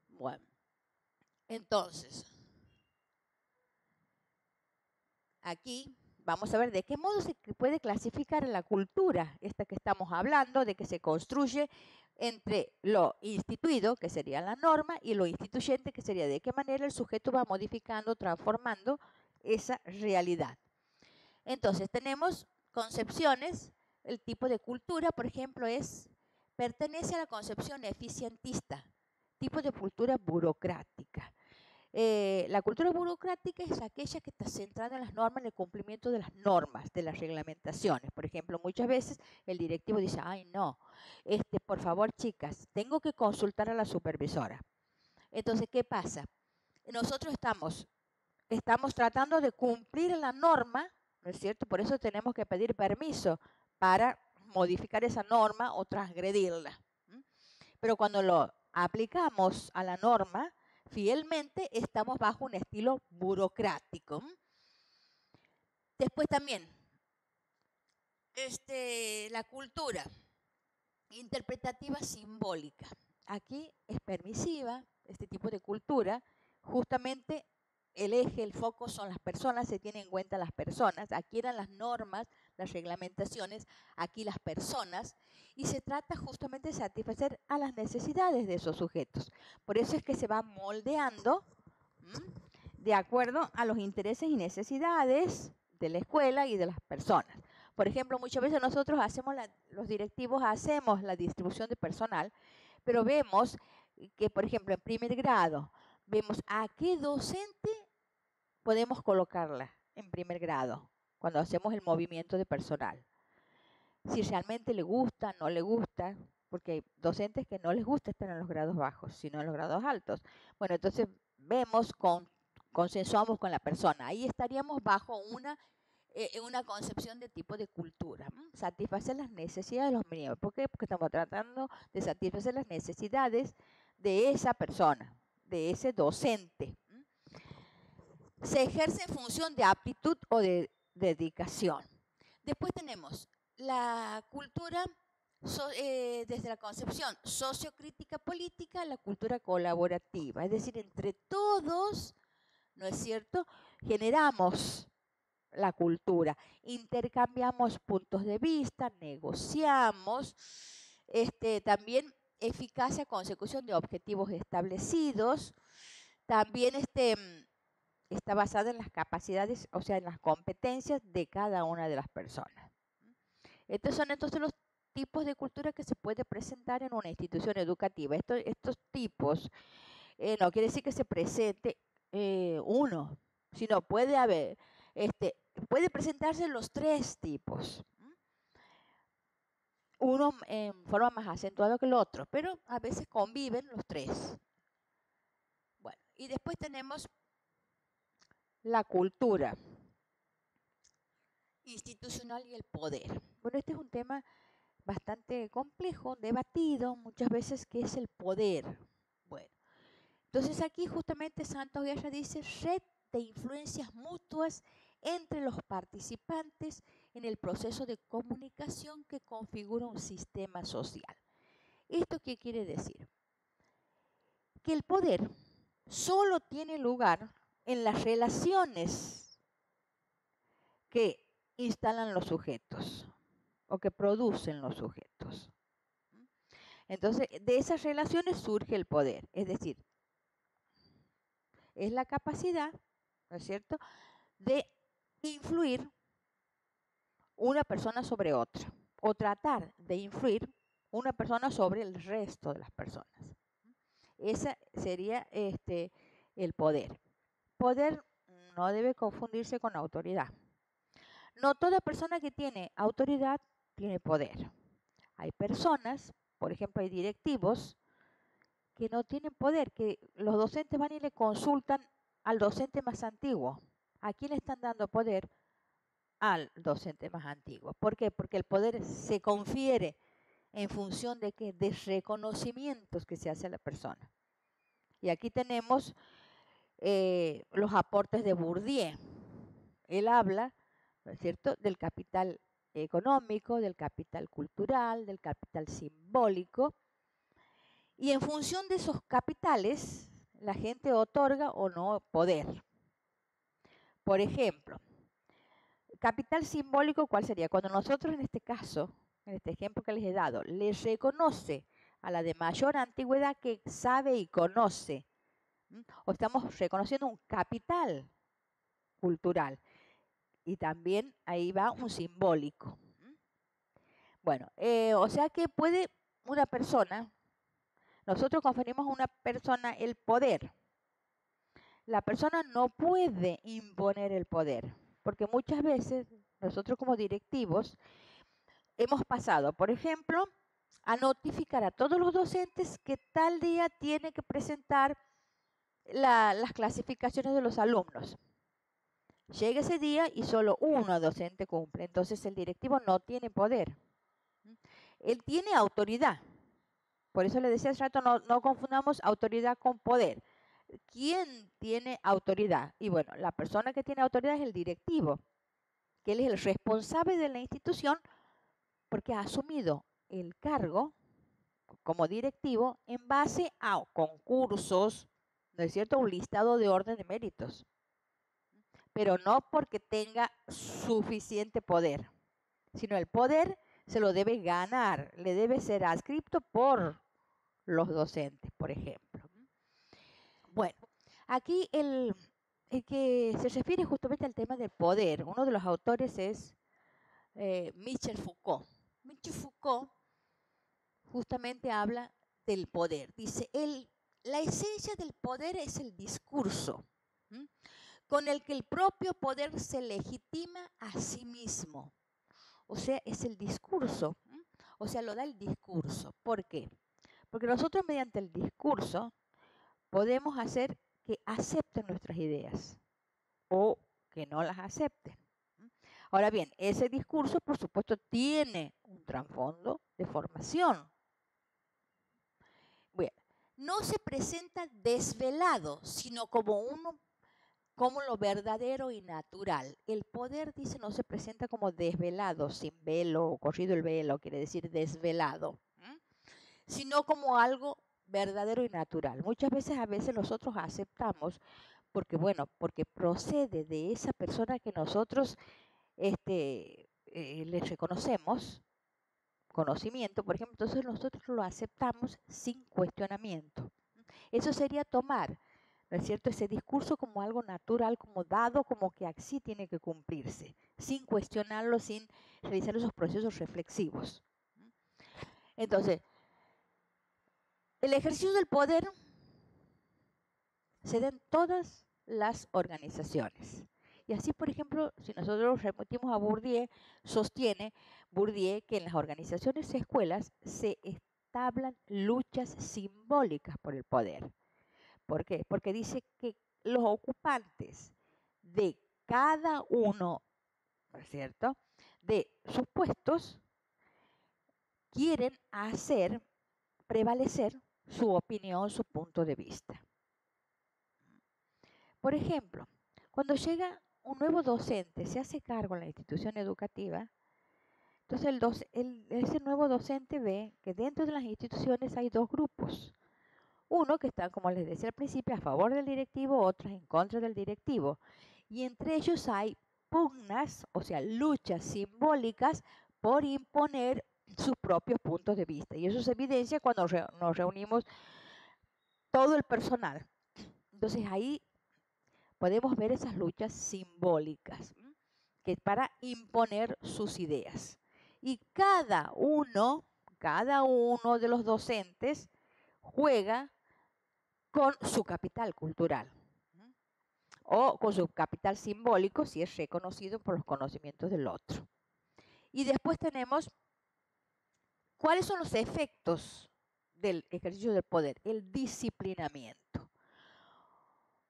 Bueno, entonces, aquí vamos a ver de qué modo se puede clasificar la cultura, esta que estamos hablando, de que se construye entre lo instituido, que sería la norma, y lo instituyente, que sería de qué manera el sujeto va modificando, transformando esa realidad. Entonces, tenemos concepciones, el tipo de cultura, por ejemplo, pertenece a la concepción eficientista, tipo de cultura burocrática. La cultura burocrática es aquella que está centrada en las normas, en el cumplimiento de las normas, de las reglamentaciones. Por ejemplo, muchas veces el directivo dice, ay no, por favor chicas, tengo que consultar a la supervisora. Entonces, ¿qué pasa? Nosotros estamos tratando de cumplir la norma, ¿no es cierto? Por eso tenemos que pedir permiso para modificar esa norma o transgredirla. Pero cuando lo aplicamos a la norma, fielmente estamos bajo un estilo burocrático. Después también, la cultura interpretativa simbólica. Aquí es permisiva, este tipo de cultura, justamente el eje, el foco son las personas, se tienen en cuenta las personas. Aquí eran las normas, las reglamentaciones, aquí las personas, y se trata justamente de satisfacer a las necesidades de esos sujetos. Por eso es que se va moldeando de acuerdo a los intereses y necesidades de la escuela y de las personas. Por ejemplo, muchas veces nosotros los directivos hacemos la distribución de personal, pero vemos que, por ejemplo, en primer grado, vemos a qué docente podemos colocarla en primer grado cuando hacemos el movimiento de personal. Si realmente le gusta, no le gusta, porque hay docentes que no les gusta estar en los grados bajos, sino en los grados altos. Bueno, entonces consensuamos con la persona. Ahí estaríamos bajo una concepción de tipo de cultura. Satisfacer las necesidades de los mínimos. ¿Por qué? Porque estamos tratando de satisfacer las necesidades de esa persona, de ese docente. Se ejerce en función de aptitud o de dedicación. Después tenemos la cultura desde la concepción sociocrítica política, la cultura colaborativa, es decir, entre todos, ¿no es cierto?, generamos la cultura, intercambiamos puntos de vista, negociamos, también eficacia, consecución de objetivos establecidos, también está basada en las capacidades, o sea, en las competencias de cada una de las personas. Estos son entonces los tipos de cultura que se puede presentar en una institución educativa. Estos tipos no quiere decir que se presente uno, sino puede haber, puede presentarse los tres tipos. Uno en forma más acentuada que el otro, pero a veces conviven los tres. Bueno, y después tenemos la cultura institucional y el poder. Bueno, este es un tema bastante complejo, debatido muchas veces, que es el poder. Bueno, entonces aquí justamente Santos Guerra dice red de influencias mutuas entre los participantes en el proceso de comunicación que configura un sistema social. ¿Esto qué quiere decir? Que el poder solo tiene lugar en las relaciones que instalan los sujetos o que producen los sujetos. Entonces, de esas relaciones surge el poder, es decir, es la capacidad, ¿no es cierto?, de influir una persona sobre otra o tratar de influir una persona sobre el resto de las personas. Ese sería el poder. Poder no debe confundirse con autoridad. No toda persona que tiene autoridad tiene poder. Hay personas, por ejemplo, hay directivos que no tienen poder, que los docentes van y le consultan al docente más antiguo. ¿A quién le están dando poder? Al docente más antiguo. ¿Por qué? Porque el poder se confiere en función de qué, de reconocimientos que se hace a la persona. Y aquí tenemos los aportes de Bourdieu. Él habla, ¿no es cierto?, del capital económico, del capital cultural, del capital simbólico. Y en función de esos capitales, la gente otorga o no poder. Por ejemplo, capital simbólico, ¿cuál sería? Cuando nosotros en este caso, en este ejemplo que les he dado, les reconoce a la de mayor antigüedad que sabe y conoce, o estamos reconociendo un capital cultural. Y también ahí va un simbólico. Bueno, o sea que puede una persona, nosotros conferimos a una persona el poder. La persona no puede imponer el poder, porque muchas veces nosotros como directivos hemos pasado, por ejemplo, a notificar a todos los docentes que tal día tiene que presentar las clasificaciones de los alumnos. Llega ese día y solo uno docente cumple, entonces el directivo no tiene poder. Él tiene autoridad. Por eso le decía hace rato, no confundamos autoridad con poder. ¿Quién tiene autoridad? Y bueno, la persona que tiene autoridad es el directivo, que él es el responsable de la institución porque ha asumido el cargo como directivo en base a concursos, ¿no es cierto?, un listado de orden de méritos, pero no porque tenga suficiente poder, sino el poder se lo debe ganar, le debe ser adscrito por los docentes, por ejemplo. Bueno, aquí el que se refiere justamente al tema del poder, uno de los autores es Michel Foucault. Michel Foucault justamente habla del poder. Dice, la esencia del poder es el discurso, con el que el propio poder se legitima a sí mismo. O sea, es el discurso, o sea, lo da el discurso. ¿Por qué? Porque nosotros mediante el discurso podemos hacer que acepten nuestras ideas o que no las acepten. Ahora bien, ese discurso, por supuesto, tiene un trasfondo de formación. Bueno, no se presenta desvelado, sino como lo verdadero y natural. El poder, dice, no se presenta como desvelado, sin velo, o corrido el velo, quiere decir desvelado, sino como algo verdadero y natural. A veces nosotros aceptamos porque, bueno, porque procede de esa persona que nosotros les reconocemos conocimiento, por ejemplo, entonces nosotros lo aceptamos sin cuestionamiento. Eso sería tomar, ¿no es cierto?, ese discurso como algo natural, como dado, como que así tiene que cumplirse, sin cuestionarlo, sin realizar esos procesos reflexivos. Entonces, el ejercicio del poder se da en todas las organizaciones. Y así, por ejemplo, si nosotros remitimos a Bourdieu, sostiene Bourdieu que en las organizaciones y escuelas se establan luchas simbólicas por el poder. ¿Por qué? Porque dice que los ocupantes de cada uno, ¿no es cierto?, de sus puestos quieren hacer prevalecer su opinión, su punto de vista. Por ejemplo, cuando llega un nuevo docente, se hace cargo en la institución educativa, entonces ese nuevo docente ve que dentro de las instituciones hay dos grupos. Uno que está, como les decía al principio, a favor del directivo, otros en contra del directivo. Y entre ellos hay pugnas, o sea, luchas simbólicas por imponer sus propios puntos de vista. Y eso se evidencia cuando nos reunimos todo el personal. Entonces ahí podemos ver esas luchas simbólicas que para imponer sus ideas. Y cada uno de los docentes juega con su capital cultural. o con su capital simbólico si es reconocido por los conocimientos del otro. Y después tenemos cuáles son los efectos del ejercicio del poder, el disciplinamiento.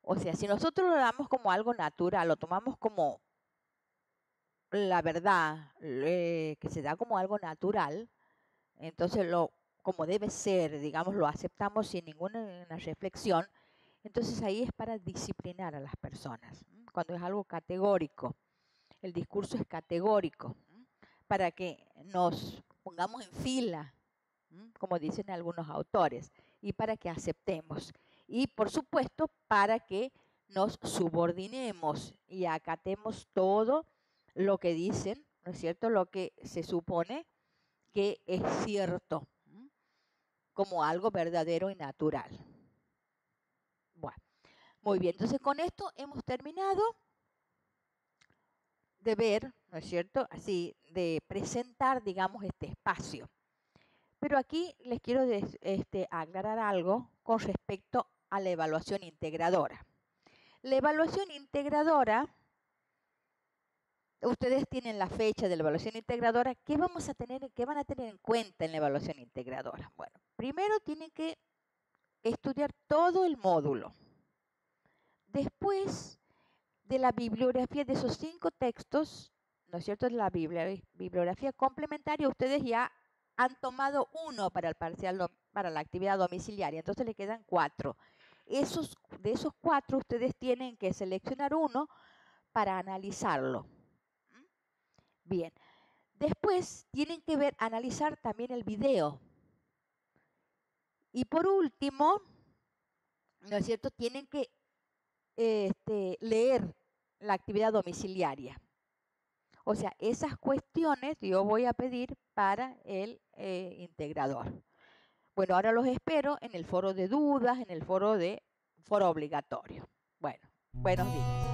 O sea, si nosotros lo damos como algo natural, lo tomamos como la verdad, que se da como algo natural, entonces como debe ser, digamos, lo aceptamos sin ninguna reflexión, entonces ahí es para disciplinar a las personas, cuando es algo categórico. El discurso es categórico, para que nos pongamos en fila, como dicen algunos autores, y para que aceptemos. Y por supuesto, para que nos subordinemos y acatemos todo lo que dicen, ¿no es cierto? Lo que se supone que es cierto, como algo verdadero y natural. Bueno, muy bien, entonces con esto hemos terminado de ver, ¿no es cierto? Así, de presentar, digamos, este espacio. Pero aquí les quiero aclarar algo con respecto a la evaluación integradora. La evaluación integradora, ustedes tienen la fecha de la evaluación integradora. ¿Qué van a tener en cuenta en la evaluación integradora? Bueno, primero tienen que estudiar todo el módulo. Después de la bibliografía de esos 5 textos, ¿no es cierto? De la bibliografía complementaria, ustedes ya han tomado uno para el parcial, para la actividad domiciliaria, entonces le quedan 4. De esos 4 ustedes tienen que seleccionar uno para analizarlo. Bien, después tienen que analizar también el video. Y por último, ¿no es cierto? Tienen que leer la actividad domiciliaria. O sea, esas cuestiones yo voy a pedir para el integrador. Bueno, ahora los espero en el foro de dudas, en el foro obligatorio. Bueno, buenos días.